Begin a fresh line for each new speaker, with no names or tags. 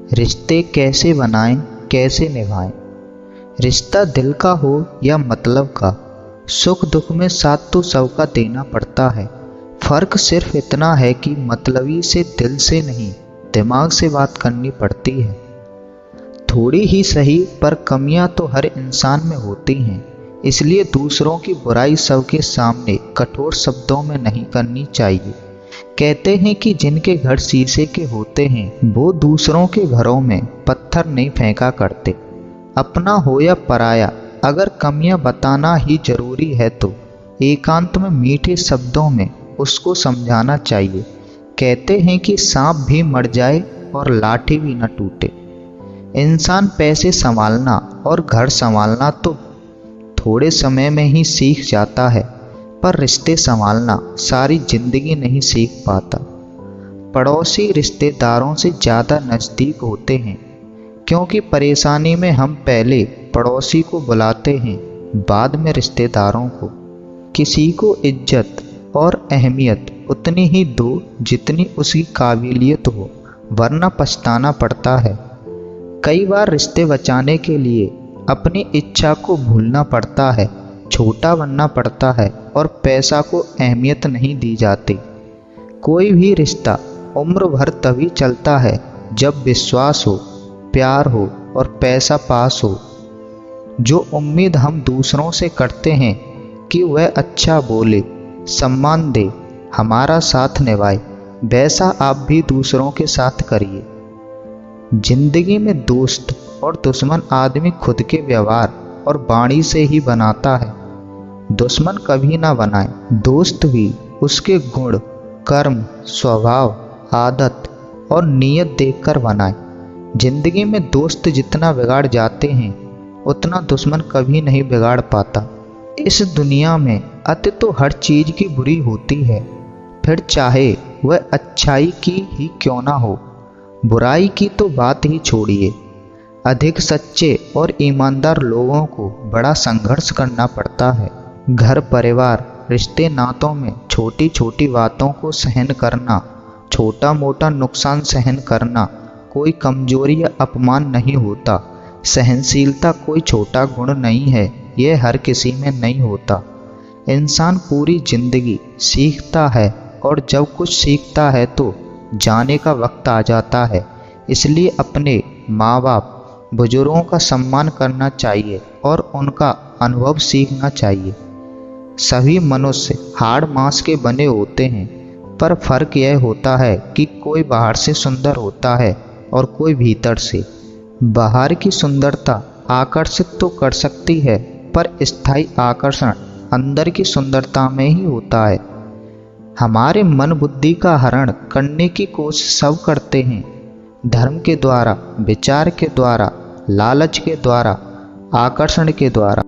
रिश्ते कैसे बनाएं, कैसे निभाएं। रिश्ता दिल का हो या मतलब का, सुख दुख में साथ तो सबका देना पड़ता है। फ़र्क सिर्फ इतना है कि मतलबी से दिल से नहीं, दिमाग से बात करनी पड़ती है। थोड़ी ही सही पर कमियां तो हर इंसान में होती हैं, इसलिए दूसरों की बुराई सबके सामने कठोर शब्दों में नहीं करनी चाहिए। कहते हैं कि जिनके घर शीशे के होते हैं वो दूसरों के घरों में पत्थर नहीं फेंका करते। अपना हो या पराया, अगर कमियां बताना ही जरूरी है तो एकांत में मीठे शब्दों में उसको समझाना चाहिए। कहते हैं कि सांप भी मर जाए और लाठी भी न टूटे। इंसान पैसे संभालना और घर संभालना तो थोड़े समय में ही सीख जाता है, पर रिश्ते संभालना सारी जिंदगी नहीं सीख पाता। पड़ोसी रिश्तेदारों से ज़्यादा नज़दीक होते हैं, क्योंकि परेशानी में हम पहले पड़ोसी को बुलाते हैं, बाद में रिश्तेदारों को। किसी को इज्जत और अहमियत उतनी ही दो जितनी उसकी काबिलियत हो, वरना पछताना पड़ता है। कई बार रिश्ते बचाने के लिए अपनी इच्छा को भूलना पड़ता है, छोटा बनना पड़ता है और पैसा को अहमियत नहीं दी जाती। कोई भी रिश्ता उम्र भर तभी चलता है जब विश्वास हो, प्यार हो और पैसा पास हो। जो उम्मीद हम दूसरों से करते हैं कि वह अच्छा बोले, सम्मान दे, हमारा साथ निभाए, वैसा आप भी दूसरों के साथ करिए। जिंदगी में दोस्त और दुश्मन आदमी खुद के व्यवहार और वाणी से ही बनाता है। दुश्मन कभी ना बनाए, दोस्त भी उसके गुण, कर्म, स्वभाव, आदत और नीयत देखकर बनाए। जिंदगी में दोस्त जितना बिगाड़ जाते हैं उतना दुश्मन कभी नहीं बिगाड़ पाता। इस दुनिया में अति तो हर चीज की बुरी होती है, फिर चाहे वह अच्छाई की ही क्यों ना हो। बुराई की तो बात ही छोड़िए। अधिक सच्चे और ईमानदार लोगों को बड़ा संघर्ष करना पड़ता है। घर परिवार रिश्ते नातों में छोटी छोटी बातों को सहन करना, छोटा मोटा नुकसान सहन करना कोई कमजोरी या अपमान नहीं होता। सहनशीलता कोई छोटा गुण नहीं है, यह हर किसी में नहीं होता। इंसान पूरी जिंदगी सीखता है और जब कुछ सीखता है तो जाने का वक्त आ जाता है। इसलिए अपने माँ बाप, बुजुर्गों का सम्मान करना चाहिए और उनका अनुभव सीखना चाहिए। सभी मनुष्य हाड़ मांस के बने होते हैं, पर फर्क यह होता है कि कोई बाहर से सुंदर होता है और कोई भीतर से। बाहर की सुंदरता आकर्षित तो कर सकती है, पर स्थायी आकर्षण अंदर की सुंदरता में ही होता है। हमारे मन बुद्धि का हरण करने की कोशिश सब करते हैं, धर्म के द्वारा, विचार के द्वारा, लालच के द्वारा, आकर्षण के द्वारा।